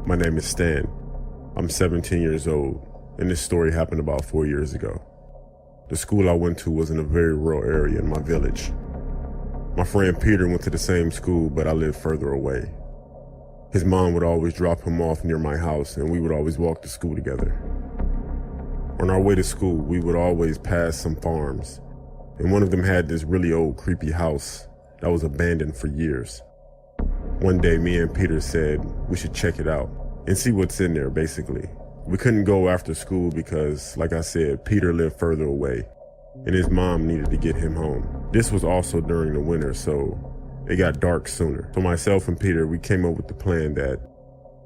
My name is Stan. I'm 17 years old, and this story happened about 4 years ago. The school I went to was in a very rural area in my village. My friend Peter went to the same school, but I lived further away. His mom would always drop him off near my house, and we would always walk to school together. On our way to school, we would always pass some farms, and one of them had this really old, creepy house that was abandoned for years. One day, me and Peter said we should check it out and see what's in there, basically. We couldn't go after school because, like I said, Peter lived further away, and his mom needed to get him home. This was also during the winter, so it got dark sooner. So myself and Peter, we came up with the plan that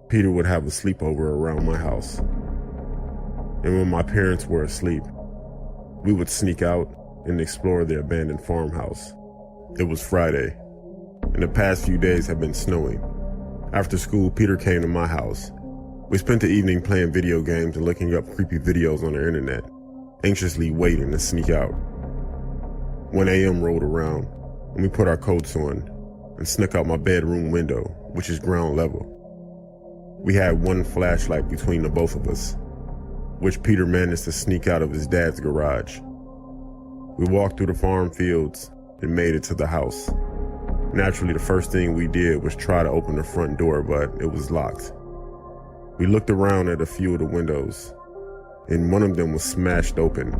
Peter would have a sleepover around my house. And when my parents were asleep, we would sneak out and explore the abandoned farmhouse. It was Friday, and the past few days had been snowing. After school, Peter came to my house. We spent the evening playing video games and looking up creepy videos on the internet, anxiously waiting to sneak out. 1 a.m. rolled around, and we put our coats on and snuck out my bedroom window, which is ground level. We had one flashlight between the both of us, which Peter managed to sneak out of his dad's garage. We walked through the farm fields and made it to the house. Naturally, the first thing we did was try to open the front door, but it was locked. We looked around at a few of the windows, and one of them was smashed open.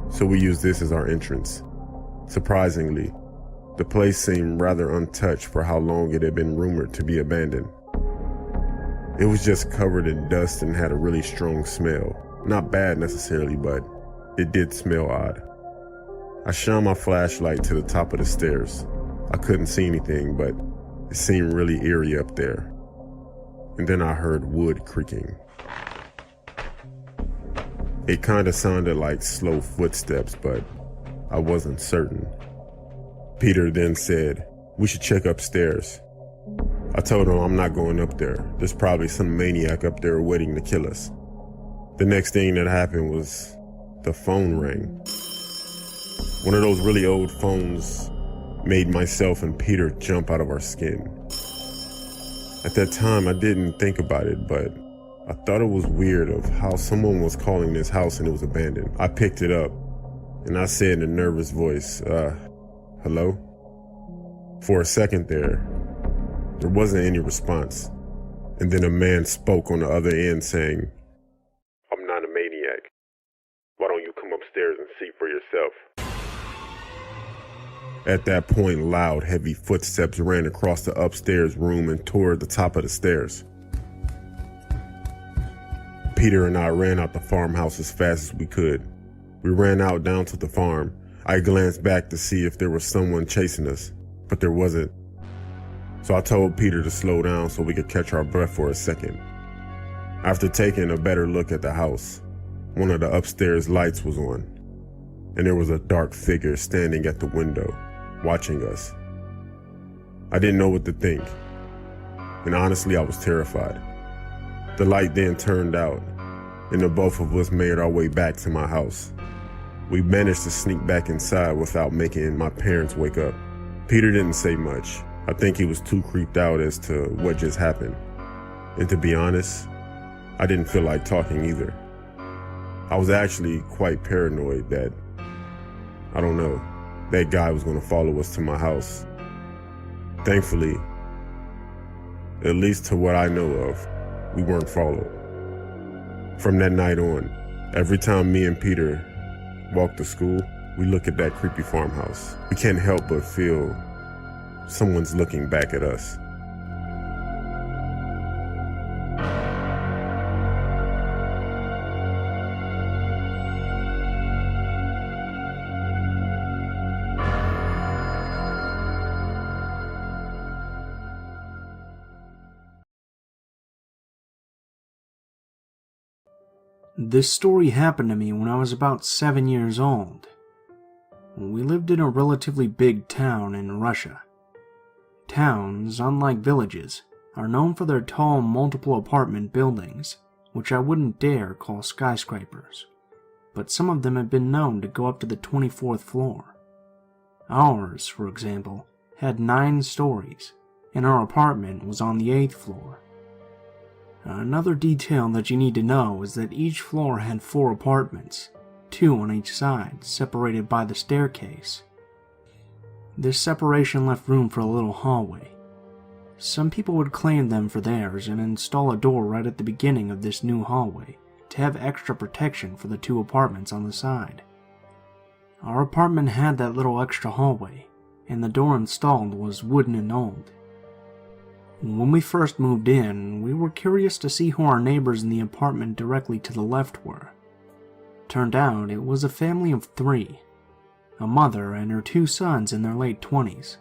So we used this as our entrance. Surprisingly, the place seemed rather untouched for how long it had been rumored to be abandoned. It was just covered in dust and had a really strong smell. Not bad necessarily, but it did smell odd. I shone my flashlight to the top of the stairs. I couldn't see anything, but it seemed really eerie up there. And then I heard wood creaking. It kind of sounded like slow footsteps, but I wasn't certain. Peter then said, "We should check upstairs." I told him I'm not going up there. There's probably some maniac up there waiting to kill us. The next thing that happened was the phone rang. One of those really old phones made myself and Peter jump out of our skin. At that time, I didn't think about it, but I thought it was weird of how someone was calling this house and it was abandoned. I picked it up, and I said in a nervous voice, hello? For a second there wasn't any response. And then a man spoke on the other end saying, "I'm not a maniac. Why don't you come upstairs and see for yourself?" At that point, loud, heavy footsteps ran across the upstairs room and toward the top of the stairs. Peter and I ran out the farmhouse as fast as we could. We ran out down to the farm. I glanced back to see if there was someone chasing us, but there wasn't. So I told Peter to slow down so we could catch our breath for a second. After taking a better look at the house, one of the upstairs lights was on, and there was a dark figure standing at the window, watching us. I didn't know what to think, and honestly, I was terrified. The light then turned out, and the both of us made our way back to my house. We managed to sneak back inside without making my parents wake up. Peter didn't say much. I think he was too creeped out as to what just happened. And to be honest, I didn't feel like talking either. I was actually quite paranoid that, I don't know, that guy was going to follow us to my house. Thankfully, at least to what I know of, we weren't followed. From that night on, every time me and Peter walked to school, we look at that creepy farmhouse. We can't help but feel someone's looking back at us. This story happened to me when I was about 7 years old. We lived in a relatively big town in Russia. Towns, unlike villages, are known for their tall multiple apartment buildings, which I wouldn't dare call skyscrapers, but some of them have been known to go up to the 24th floor. Ours, for example, had 9 stories, and our apartment was on the 8th floor. Another detail that you need to know is that each floor had 4 apartments, 2 on each side, separated by the staircase. This separation left room for a little hallway. Some people would claim them for theirs and install a door right at the beginning of this new hallway to have extra protection for the 2 apartments on the side. Our apartment had that little extra hallway, and the door installed was wooden and old. When we first moved in, we were curious to see who our neighbors in the apartment directly to the left were. Turned out it was a family of 3, a mother and her 2 sons in their late 20s.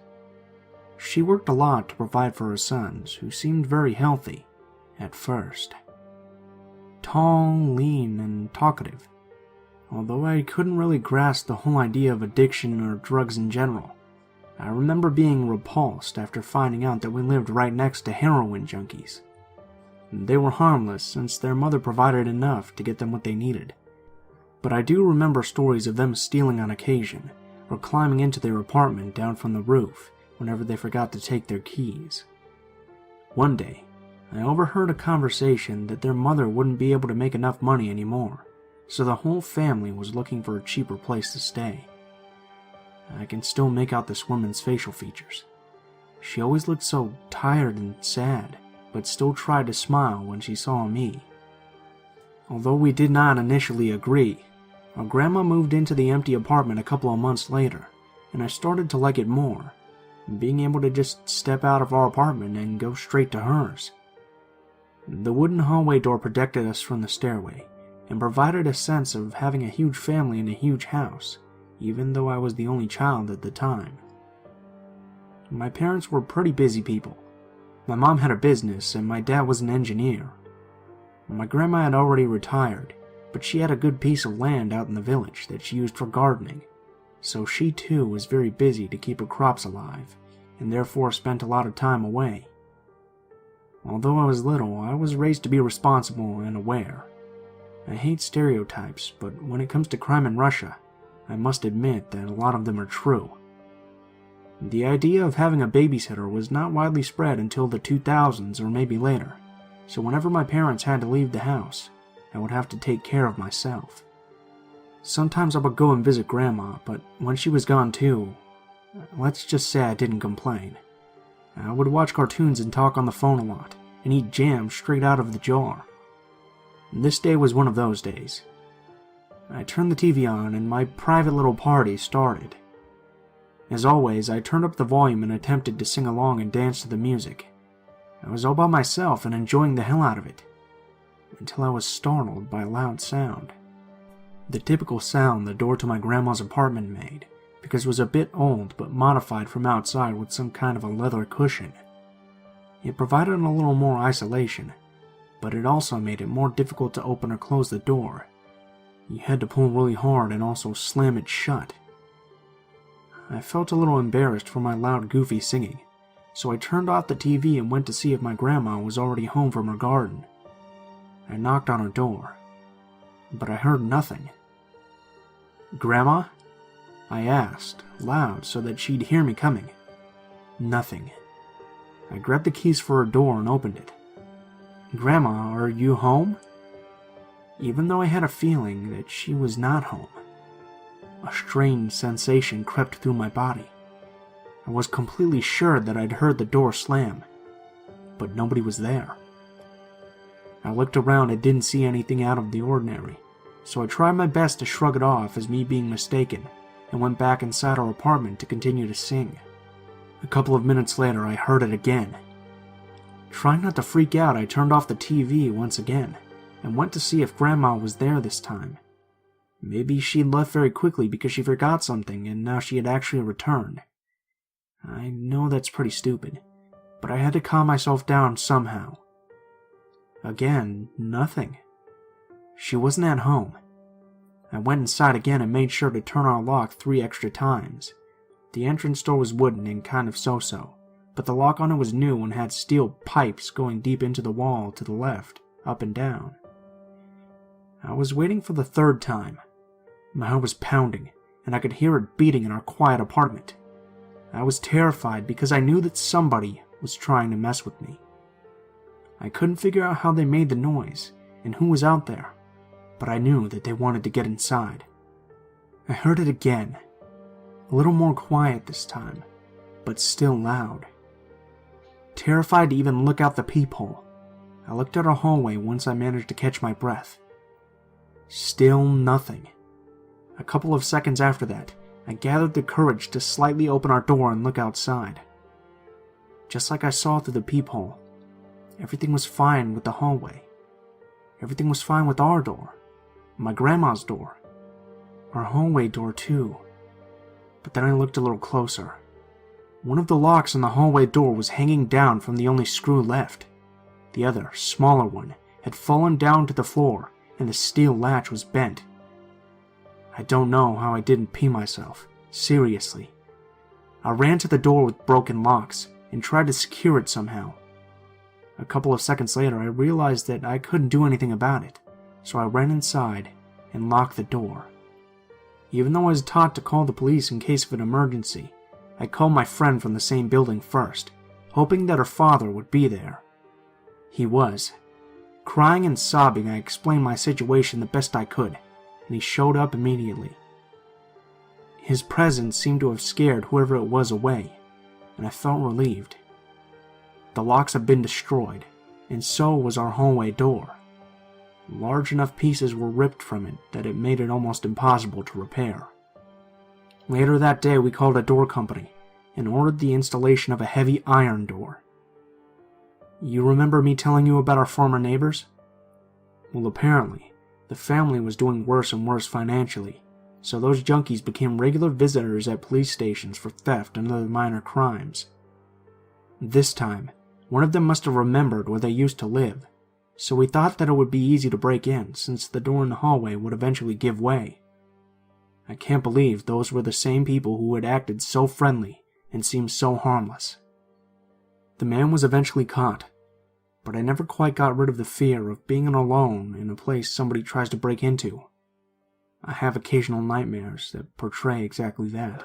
She worked a lot to provide for her sons, who seemed very healthy at first. Tall, lean, and talkative, although I couldn't really grasp the whole idea of addiction or drugs in general. I remember being repulsed after finding out that we lived right next to heroin junkies. They were harmless since their mother provided enough to get them what they needed. But I do remember stories of them stealing on occasion, or climbing into their apartment down from the roof whenever they forgot to take their keys. One day, I overheard a conversation that their mother wouldn't be able to make enough money anymore, so the whole family was looking for a cheaper place to stay. I can still make out this woman's facial features. She always looked so tired and sad, but still tried to smile when she saw me. Although we did not initially agree, our grandma moved into the empty apartment a couple of months later, and I started to like it more, being able to just step out of our apartment and go straight to hers. The wooden hallway door protected us from the stairway, and provided a sense of having a huge family in a huge house, even though I was the only child at the time. My parents were pretty busy people. My mom had a business and my dad was an engineer. My grandma had already retired, but she had a good piece of land out in the village that she used for gardening, so she too was very busy to keep her crops alive, and therefore spent a lot of time away. Although I was little, I was raised to be responsible and aware. I hate stereotypes, but when it comes to crime in Russia, I must admit that a lot of them are true. The idea of having a babysitter was not widely spread until the 2000s or maybe later, so whenever my parents had to leave the house, I would have to take care of myself. Sometimes I would go and visit Grandma, but when she was gone too, let's just say I didn't complain. I would watch cartoons and talk on the phone a lot, and eat jam straight out of the jar. This day was one of those days. I turned the TV on and my private little party started. As always, I turned up the volume and attempted to sing along and dance to the music. I was all by myself and enjoying the hell out of it, until I was startled by a loud sound. The typical sound the door to my grandma's apartment made, because it was a bit old but modified from outside with some kind of a leather cushion. It provided a little more isolation, but it also made it more difficult to open or close the door. You had to pull really hard and also slam it shut. I felt a little embarrassed for my loud, goofy singing, so I turned off the TV and went to see if my grandma was already home from her garden. I knocked on her door, but I heard nothing. "Grandma?" I asked, loud so that she'd hear me coming. Nothing. I grabbed the keys for her door and opened it. "Grandma, are you home?" Even though I had a feeling that she was not home, a strange sensation crept through my body. I was completely sure that I'd heard the door slam, but nobody was there. I looked around and didn't see anything out of the ordinary, so I tried my best to shrug it off as me being mistaken and went back inside our apartment to continue to sing. A couple of minutes later, I heard it again. Trying not to freak out, I turned off the TV once again and went to see if Grandma was there this time. Maybe she'd left very quickly because she forgot something and now she had actually returned. I know that's pretty stupid, but I had to calm myself down somehow. Again, nothing. She wasn't at home. I went inside again and made sure to turn our lock 3 extra times. The entrance door was wooden and kind of so-so, but the lock on it was new and had steel pipes going deep into the wall to the left, up and down. I was waiting for the 3rd time. My heart was pounding, and I could hear it beating in our quiet apartment. I was terrified because I knew that somebody was trying to mess with me. I couldn't figure out how they made the noise and who was out there, but I knew that they wanted to get inside. I heard it again, a little more quiet this time, but still loud. Terrified to even look out the peephole, I looked at our hallway once I managed to catch my breath. Still nothing. A couple of seconds after that, I gathered the courage to slightly open our door and look outside. Just like I saw through the peephole, everything was fine with the hallway. Everything was fine with our door, my grandma's door, our hallway door too. But then I looked a little closer. One of the locks on the hallway door was hanging down from the only screw left. The other, smaller one, had fallen down to the floor, and the steel latch was bent. I don't know how I didn't pee myself, seriously. I ran to the door with broken locks, and tried to secure it somehow. A couple of seconds later, I realized that I couldn't do anything about it, so I ran inside and locked the door. Even though I was taught to call the police in case of an emergency, I called my friend from the same building first, hoping that her father would be there. He was. Crying and sobbing, I explained my situation the best I could, and he showed up immediately. His presence seemed to have scared whoever it was away, and I felt relieved. The locks had been destroyed, and so was our hallway door. Large enough pieces were ripped from it that it made it almost impossible to repair. Later that day, we called a door company and ordered the installation of a heavy iron door. You remember me telling you about our former neighbors? Well, apparently, the family was doing worse and worse financially, so those junkies became regular visitors at police stations for theft and other minor crimes. This time, one of them must have remembered where they used to live, so we thought that it would be easy to break in since the door in the hallway would eventually give way. I can't believe those were the same people who had acted so friendly and seemed so harmless. The man was eventually caught, but I never quite got rid of the fear of being alone in a place somebody tries to break into. I have occasional nightmares that portray exactly that.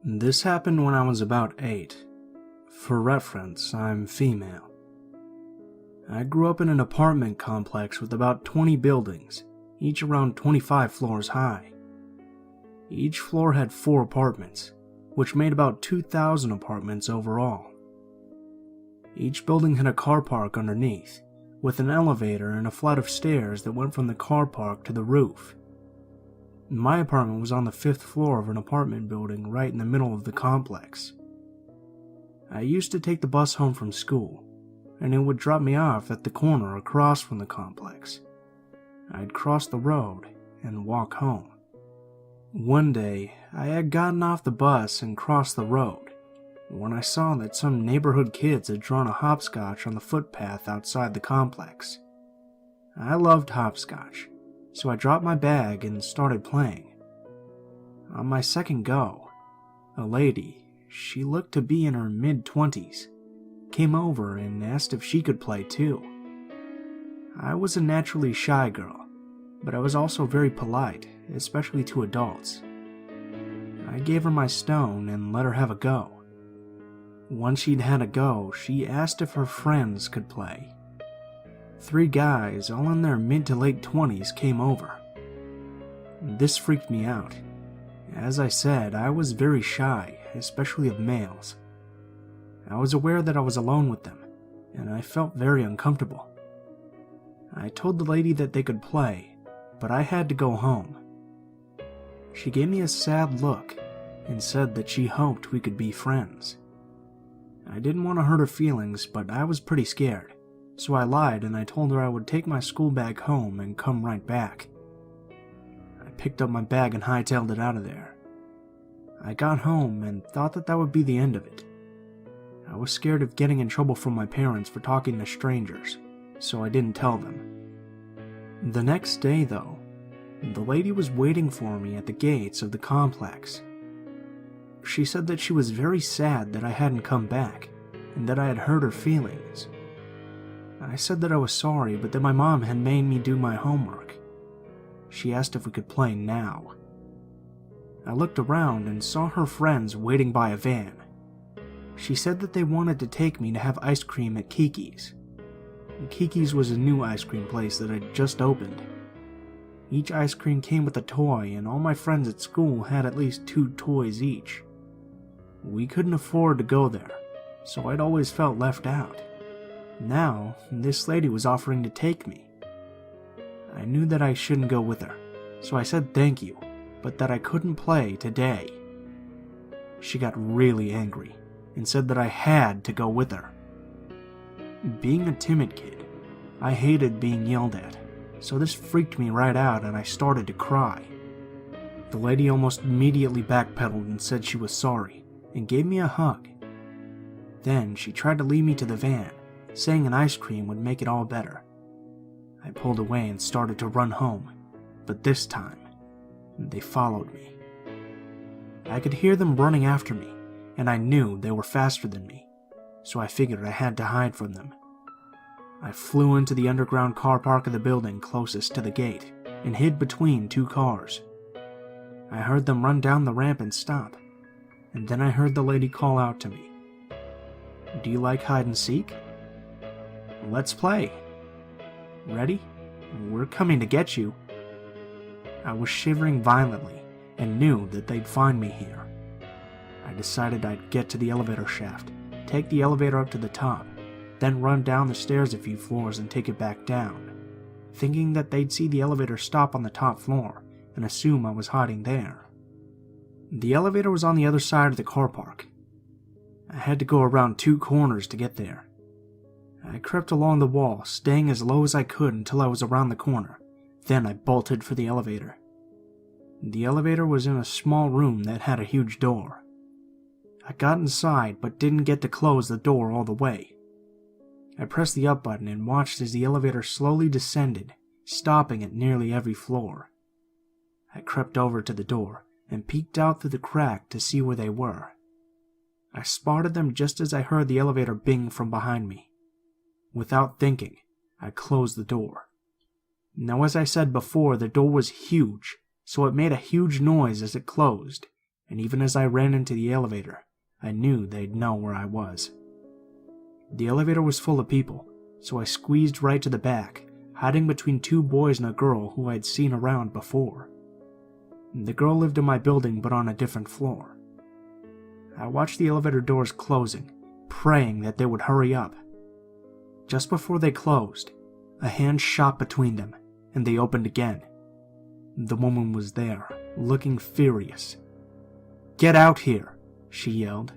This happened when I was about 8. For reference, I'm female. I grew up in an apartment complex with about 20 buildings, each around 25 floors high. Each floor had 4 apartments, which made about 2,000 apartments overall. Each building had a car park underneath, with an elevator and a flight of stairs that went from the car park to the roof. My apartment was on the 5th floor of an apartment building right in the middle of the complex. I used to take the bus home from school, and it would drop me off at the corner across from the complex. I'd cross the road and walk home. One day, I had gotten off the bus and crossed the road when I saw that some neighborhood kids had drawn a hopscotch on the footpath outside the complex. I loved hopscotch, so I dropped my bag and started playing. On my second go, a lady, she looked to be in her mid-20s, came over and asked if she could play too. I was a naturally shy girl, but I was also very polite, especially to adults. I gave her my stone and let her have a go. Once she'd had a go, she asked if her friends could play. 3 guys, all in their mid to late 20s, came over. This freaked me out. As I said, I was very shy, especially of males. I was aware that I was alone with them, and I felt very uncomfortable. I told the lady that they could play, but I had to go home. She gave me a sad look and said that she hoped we could be friends. I didn't want to hurt her feelings, but I was pretty scared. So I lied and I told her I would take my school bag home and come right back. I picked up my bag and hightailed it out of there. I got home and thought that that would be the end of it. I was scared of getting in trouble from my parents for talking to strangers, so I didn't tell them. The next day, though, the lady was waiting for me at the gates of the complex. She said that she was very sad that I hadn't come back and that I had hurt her feelings. I said that I was sorry, but that my mom had made me do my homework, she asked if we could play now. I looked around and saw her friends waiting by a van. She said that they wanted to take me to have ice cream at Kiki's. Kiki's was a new ice cream place that had just opened. Each ice cream came with a toy, and all my friends at school had at least 2 toys each. We couldn't afford to go there, so I'd always felt left out. Now, this lady was offering to take me. I knew that I shouldn't go with her, so I said thank you, but that I couldn't play today. She got really angry and said that I had to go with her. Being a timid kid, I hated being yelled at, so this freaked me right out and I started to cry. The lady almost immediately backpedaled and said she was sorry and gave me a hug. Then she tried to lead me to the van, saying an ice cream would make it all better. I pulled away and started to run home, but this time, they followed me. I could hear them running after me, and I knew they were faster than me, so I figured I had to hide from them. I flew into the underground car park of the building closest to the gate and hid between 2 cars. I heard them run down the ramp and stop, and then I heard the lady call out to me. "Do you like hide and seek? Let's play. Ready? We're coming to get you." I was shivering violently and knew that they'd find me here. I decided I'd get to the elevator shaft, take the elevator up to the top, then run down the stairs a few floors and take it back down, thinking that they'd see the elevator stop on the top floor and assume I was hiding there. The elevator was on the other side of the car park. I had to go around 2 corners to get there. I crept along the wall, staying as low as I could until I was around the corner. Then I bolted for the elevator. The elevator was in a small room that had a huge door. I got inside but didn't get to close the door all the way. I pressed the up button and watched as the elevator slowly descended, stopping at nearly every floor. I crept over to the door and peeked out through the crack to see where they were. I spotted them just as I heard the elevator bing from behind me. Without thinking, I closed the door. Now, as I said before, the door was huge, so it made a huge noise as it closed, and even as I ran into the elevator, I knew they'd know where I was. The elevator was full of people, so I squeezed right to the back, hiding between 2 boys and a girl who I'd seen around before. The girl lived in my building but on a different floor. I watched the elevator doors closing, praying that they would hurry up. Just before they closed, a hand shot between them, and they opened again. The woman was there, looking furious. "Get out here!" she yelled.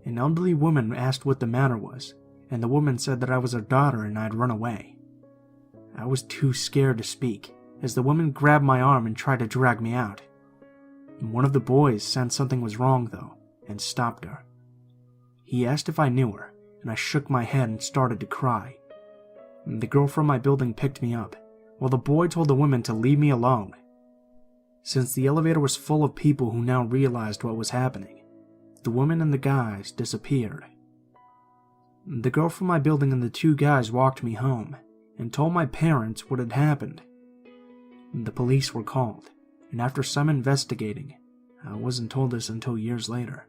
An elderly woman asked what the matter was, and the woman said that I was her daughter and I'd run away. I was too scared to speak, as the woman grabbed my arm and tried to drag me out. One of the boys sensed something was wrong, though, and stopped her. He asked if I knew her, and I shook my head and started to cry. The girl from my building picked me up, while the boy told the woman to leave me alone. Since the elevator was full of people who now realized what was happening, the woman and the guys disappeared. The girl from my building and the 2 guys walked me home and told my parents what had happened. The police were called, and after some investigating, I wasn't told this until years later,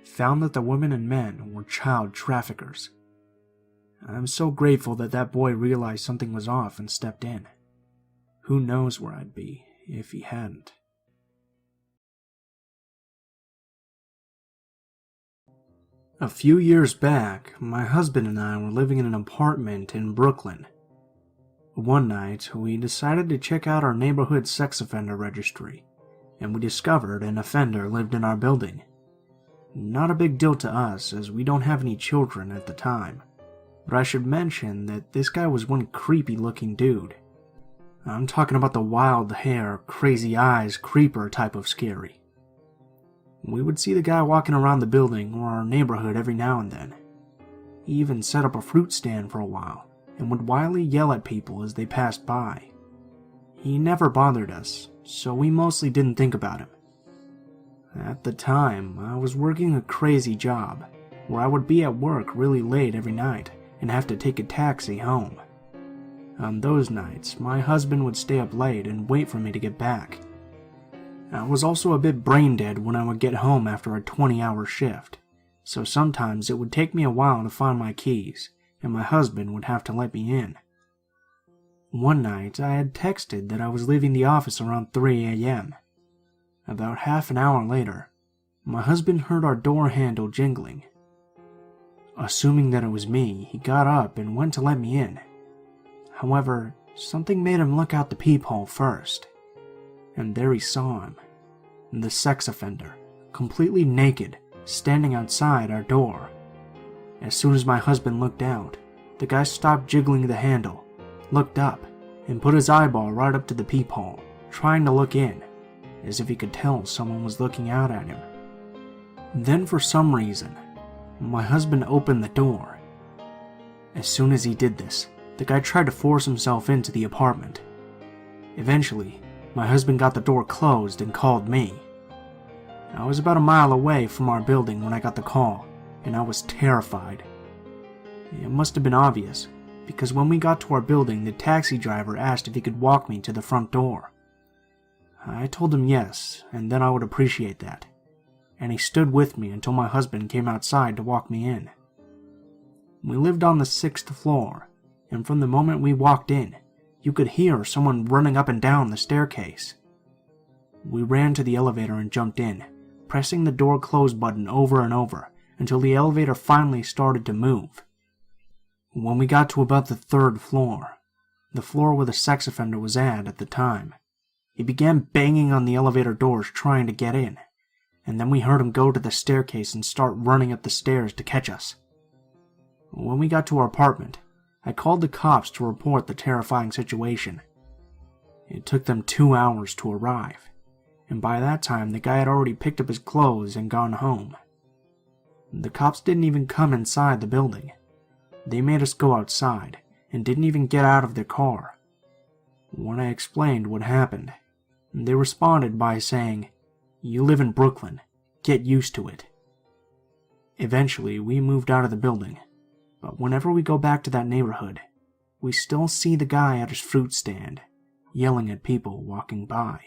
found that the women and men were child traffickers. I'm so grateful that that boy realized something was off and stepped in. Who knows where I'd be if he hadn't. A few years back, my husband and I were living in an apartment in Brooklyn. One night, we decided to check out our neighborhood sex offender registry, and we discovered an offender lived in our building. Not a big deal to us, as we don't have any children at the time, but I should mention that this guy was one creepy-looking dude. I'm talking about the wild hair, crazy eyes, creeper type of scary. We would see the guy walking around the building or our neighborhood every now and then. He even set up a fruit stand for a while, and would wildly yell at people as they passed by. He never bothered us, so we mostly didn't think about him. At the time, I was working a crazy job, where I would be at work really late every night and have to take a taxi home. On those nights, my husband would stay up late and wait for me to get back. I was also a bit brain dead when I would get home after a 20-hour shift, so sometimes it would take me a while to find my keys, and my husband would have to let me in. One night, I had texted that I was leaving the office around 3 a.m. About half an hour later, my husband heard our door handle jingling. Assuming that it was me, he got up and went to let me in. However, something made him look out the peephole first. And there he saw him, the sex offender, completely naked, standing outside our door. As soon as my husband looked out, the guy stopped jiggling the handle, looked up, and put his eyeball right up to the peephole, trying to look in, as if he could tell someone was looking out at him. Then for some reason, my husband opened the door. As soon as he did this, the guy tried to force himself into the apartment. Eventually, my husband got the door closed and called me. I was about a mile away from our building when I got the call, and I was terrified. It must have been obvious, because when we got to our building, the taxi driver asked if he could walk me to the front door. I told him yes, and then I would appreciate that, and he stood with me until my husband came outside to walk me in. We lived on the 6th floor, and from the moment we walked in, you could hear someone running up and down the staircase. We ran to the elevator and jumped in, pressing the door close button over and over until the elevator finally started to move. When we got to about the 3rd floor, the floor where the sex offender was at the time, he began banging on the elevator doors trying to get in, and then we heard him go to the staircase and start running up the stairs to catch us. When we got to our apartment, I called the cops to report the terrifying situation. It took them 2 hours to arrive, and by that time the guy had already picked up his clothes and gone home. The cops didn't even come inside the building. They made us go outside and didn't even get out of their car. When I explained what happened, they responded by saying, "You live in Brooklyn, get used to it." Eventually, we moved out of the building. But whenever we go back to that neighborhood, we still see the guy at his fruit stand, yelling at people walking by.